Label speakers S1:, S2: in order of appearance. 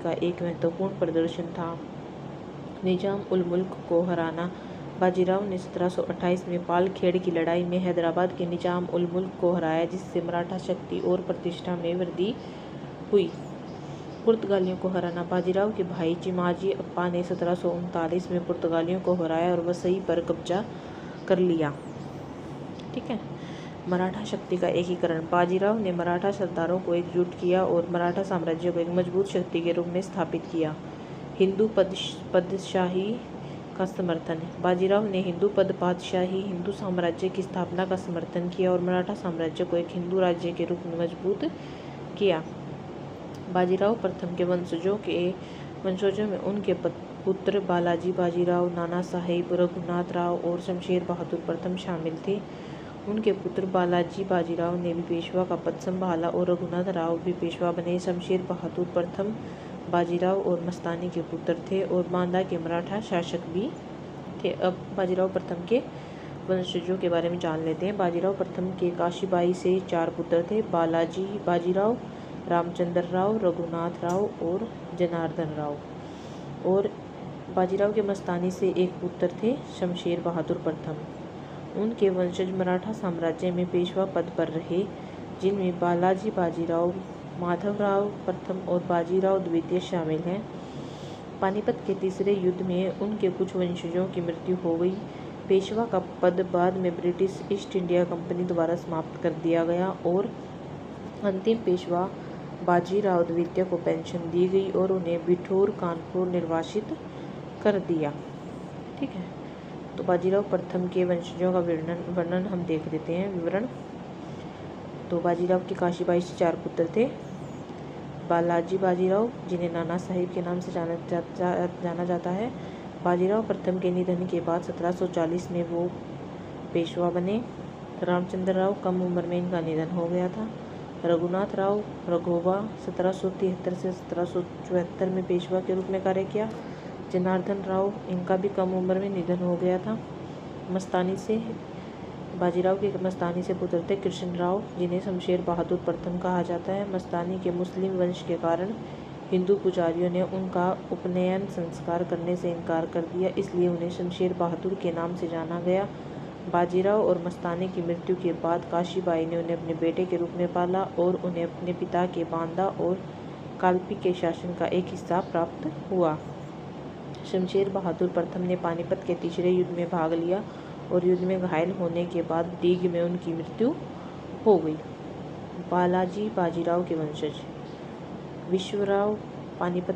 S1: का एक महत्वपूर्ण प्रदर्शन था निजाम उल मुल्क को हराना। बाजीराव ने 1728 में पालखेड़ की लड़ाई में हैदराबाद के निजाम उल मुल्क को हराया, जिससे मराठा शक्ति और प्रतिष्ठा में वृद्धि हुई। पुर्तगालियों को हराना। बाजीराव के भाई चिमाजी अप्पा ने 1739 में पुर्तगालियों को हराया और वसई पर कब्जा कर लिया। ठीक है। मराठा शक्ति का एकीकरण। बाजीराव ने मराठा सरदारों को एकजुट किया और मराठा साम्राज्य को एक मजबूत शक्ति के रूप में स्थापित किया। हिंदू पदशाही का समर्थन। बाजीराव ने हिंदू पातशाही हिंदू साम्राज्य की स्थापना का समर्थन किया और मराठा साम्राज्य को एक हिंदू राज्य के रूप में मजबूत किया। बाजीराव प्रथम के वंशजों में उनके पुत्र बालाजी बाजीराव, नाना साहेब, रघुनाथ राव और शमशेर बहादुर प्रथम शामिल थे। उनके पुत्र बालाजी बाजीराव ने भी पेशवा का पद संभाला और रघुनाथ राव भी पेशवा बने। शमशेर बहादुर प्रथम बाजीराव और मस्तानी के पुत्र थे और बांदा के मराठा शासक भी थे। अब बाजीराव प्रथम के वंशजों के बारे में जान लेते हैं। बाजीराव प्रथम के काशीबाई से 4 पुत्र थे, बालाजी बाजीराव, रामचंद्र राव, रघुनाथ राव और जनार्दन राव। और बाजीराव के मस्तानी से 1 पुत्र थे, शमशेर बहादुर प्रथम। उनके वंशज मराठा साम्राज्य में पेशवा पद पर रहे, जिनमें बालाजी बाजीराव, माधवराव प्रथम और बाजीराव द्वितीय शामिल हैं। पानीपत के तीसरे युद्ध में उनके कुछ वंशजों की मृत्यु हो गई। पेशवा का पद बाद में ब्रिटिश ईस्ट इंडिया कंपनी द्वारा समाप्त कर दिया गया और अंतिम पेशवा बाजीराव द्वितीय को पेंशन दी गई और उन्हें बिठूर कानपुर निर्वासित कर दिया। ठीक है। तो बाजीराव प्रथम के वंशजों का वर्णन हम देख लेते हैं। विवरण। तो बाजीराव के काशीबाई से 4 पुत्र थे। बालाजी बाजीराव, जिन्हें नाना साहिब के नाम से जाना जाता है। बाजीराव प्रथम के निधन के बाद 1740 में वो पेशवा बने। रामचंद्र राव, कम उम्र में इनका निधन हो गया था। रघुनाथ राव रघोबा 1773 से 1774 में पेशवा के रूप में कार्य किया। जनार्दन राव, इनका भी कम उम्र में निधन हो गया था। बाजीराव के मस्तानी से पुत्र थे कृष्ण राव, जिन्हें शमशेर बहादुर प्रथम कहा जाता है। मस्तानी के मुस्लिम वंश के कारण हिंदू पुजारियों ने उनका उपनयन संस्कार करने से इनकार कर दिया, इसलिए उन्हें शमशेर बहादुर के नाम से जाना गया। बाजीराव और मस्तानी की मृत्यु के बाद काशीबाई ने उन्हें अपने बेटे के रूप में पाला और उन्हें अपने पिता के बांदा और कालपी के शासन का एक हिस्सा प्राप्त हुआ। शमशेर बहादुर प्रथम ने पानीपत के तीसरे युद्ध में भाग लिया और युद्ध में घायल होने के बाद डीग में उनकी मृत्यु हो गई। बालाजी बाजीराव के वंशज। विश्वराव पानीपत